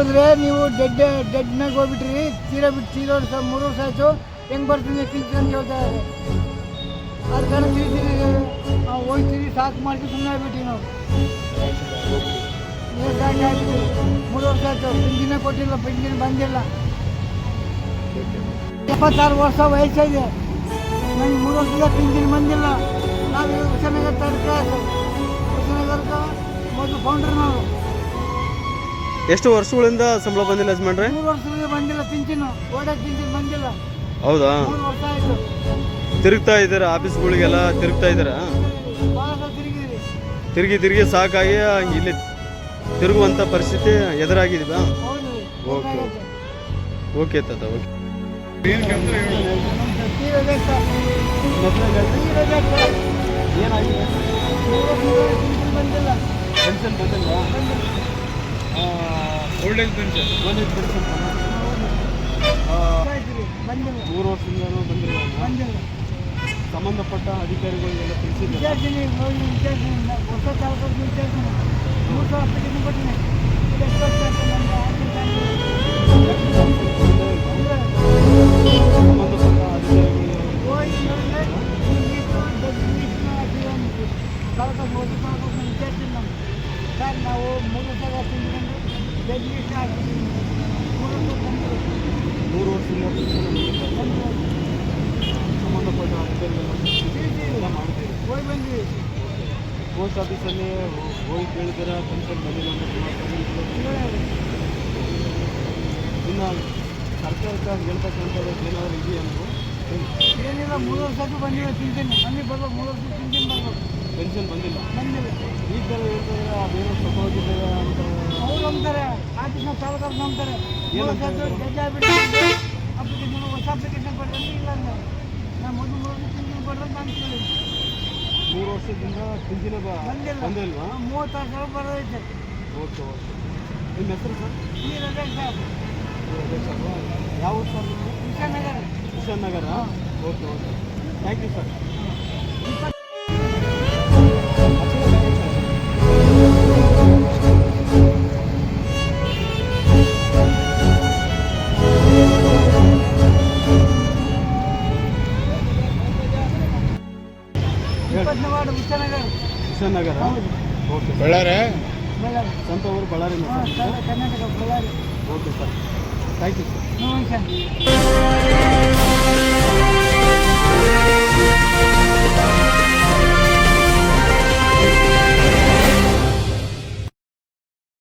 ಹೋದ್ರೆ ನೀವು ಡೆಡ್ನಾಗ ಹೋಗ್ಬಿಟ್ರಿ, ತೀರಾ ಬಿಟ್ಟು ತೀರೋ 3 ವರ್ಷ ಆಯಿತು. ಹೆಂಗೆ ಬರ್ತೀನಿ ಪಿಂಚಣಿ ಅಂತ ಹೇಳ್ತಾ ಇದ್ದಾರೆ. ಅದು ಕಾರಣ ತಿಳಿತೀನಿ ಹೋಗ್ತೀವಿ, ಸಾಕು ಮಾಡ್ತೀವಿ, ಸುಮ್ಮನೆ ಆಗ್ಬಿಟ್ಟಿವಿ ನಾವು. ಸಾಕು ಆಗ್ಬಿಟ್ಟು 3 ವರ್ಷ ಆಯಿತು, ಪಿಂಚಣಿ ಕೊಟ್ಟಿಲ್ಲ, ಪಿಂಚಣಿ ಬಂದಿಲ್ಲ. 76 ವರ್ಷ ವಯಸ್ಸಾಗಿದೆ, ನನಗೆ 3 ವರ್ಷದ ಪಿಂಚಣಿ ಬಂದಿಲ್ಲ. ನಾವು ಹುಸೇನಗರ್ ಕ್ಲಾಸ್, ಹುಸೇನಗರ್ಗೆ ಮೊದಲು ಫೌಂಡ್ರ್ ನಾವು. ಎಷ್ಟು ವರ್ಷಗಳಿಂದ ಸಂಬಳ ಬಂದಿಲ್ಲ ಯಜಮಾನ್ರೆ? 3 ವರ್ಷದಿಂದ ಬಂದಿಲ್ಲ ಪಿಂಚಣಿ, ಓಡಾಕ್ ಪಿಂಚಣಿ ಬಂದಿಲ್ಲ. ಹೌದಾ? 3 ವರ್ಷ ಆಯಿತು. ತಿರುಗ್ತಾ ಇದ್ದೀರಾ ಆಫೀಸ್ಗಳಿಗೆಲ್ಲ ತಿರುಗ್ತಾ ಇದ್ದೀರಾ? ಭಾಳ ಸಲ ತಿರುಗಿದ್ರಿ. ತಿರುಗಿ ಸಾಕಾಗಿ ಇಲ್ಲಿ ತಿರುಗುವಂಥ ಪರಿಸ್ಥಿತಿ ಎದುರಾಗಿದ್ದೀವಾ? ಹೌದು. ಓಕೆ ಓಕೆ ತಾತ, ಓಕೆ. ಏನಾಗಿದೆ? ಬಂದಿಲ್ಲ. ಪೆನ್ಷನ್ ಬಂದಿಲ್ಲ? ಓಲ್ಡ್ ಏಜ್ ಪೆನ್ಷನ್ ಬಂದಿಲ್ಲ. 3 ವರ್ಷದಿಂದಲೂ ಬಂದಿಲ್ಲ. ಸಂಬಂಧಪಟ್ಟ ಅಧಿಕಾರಿಗಳಿಗೆಲ್ಲ ತಿಳಿಸಿದ್ದಾರೆ. ಹೊಸ ಚಾಲಕರಿಗೆ ವಿಚಾರಿಸಿದೆ. 3 ಸಾವಿರ ಅಪ್ಲಿಕೇಶನ್ ಕೊಟ್ಟಿನಿ. ಸಂಬಂಧಪಟ್ಟ ಅಧಿಕಾರಿಗಳಿಗೆ ವಿಚಾರಿಸಿಲ್ಲ ನಾವು. ಸರ್ ನಾವು 3 ವರ್ಷ ತಿಂದ್ಕೊಂಡು ಡೆಡ್ ಲಿಸ್ಟ್ ಹಾಕಿದ್ದೀವಿ. 3 ವರ್ಷದಿಂದ ಸಂಬಂಧಪಟ್ಟ ಅಧಿಕಾರಿಗಳು ಮಾಡ್ತೀವಿ. ಹೋಗಿ ಬಂದ್ವಿ. ಪೋಸ್ಟ್ ಆಫೀಸಲ್ಲಿ ಹೋಗಿ ಕೇಳಿದಾರ ಪೆನ್ಷನ್ ಬಂದಿಲ್ಲ ಅಂತ. ಇನ್ನು ಸರ್ಕಾರಕ್ಕೆ ಹೇಳ್ತಕ್ಕಂಥದ್ದು ಏನಾದರೂ ಇದೆಯಾ? ಏನಿಲ್ಲ, 3 ವರ್ಷಕ್ಕೂ ಬಂದಿಲ್ಲ ಪಿಂಚಣಿ. ನಮಗೆ ಬರ್ಬೇಕು, 3 ವರ್ಷಕ್ಕೆ ಪಿಂಚಣಿ ಬರ್ಬೇಕು. ಪೆನ್ಷನ್ ಬಂದಿಲ್ಲ. ಈ ಥರ ಹೇಳ್ತಾರೆ, ಅದೇನೋ ಸತ್ತೋಗಿದ್ದಾರೆ ಅಂತ ಅವ್ರು ನಂಬ್ತಾರೆ. ಆಫೀಸ್ನ ಚಾಲಕರು ನಂಬ್ತಾರೆ. ಜಡ್ಜ್ ಆಗ್ಬಿಟ್ಟು ಅಪ್ಲಿಕೇಶನ್, ಹೊಸ ಅಪ್ಲಿಕೇಶನ್ ಕೊಡ್ರಿ ಇಲ್ಲ ಅಂದ್ರೆ ನಾನು ಮೊದಲು 3 ವರ್ಷ ಪಿಂಚಣಿ ಕೊಡ್ರಿ ಅಂತ ಕೇಳಿ. 3 ವರ್ಷದಿಂದ ಪಿಂಚಣಿ ಬಂದಿಲ್ವಾ? 36 ಸಾವಿರ ಬರೋದೈತೆ. ಓಕೆ. ನಿಮ್ಮ ಹೆಸರು ಸರ್? ಈ ರಜಾಕ್ ಸಾಬ್. ಯಾವ ಊರು ಸರ್ ನಿಮ್ಮದು? Kishan Nagar. Okay. Thank you sir. Kishan Nagar. Okay. Ballari ಸ್ವಂತ ಊರು Ballari? Karnataka, Ballari. Okay sir, thank you sir. ನಮಸ್ಕಾರ.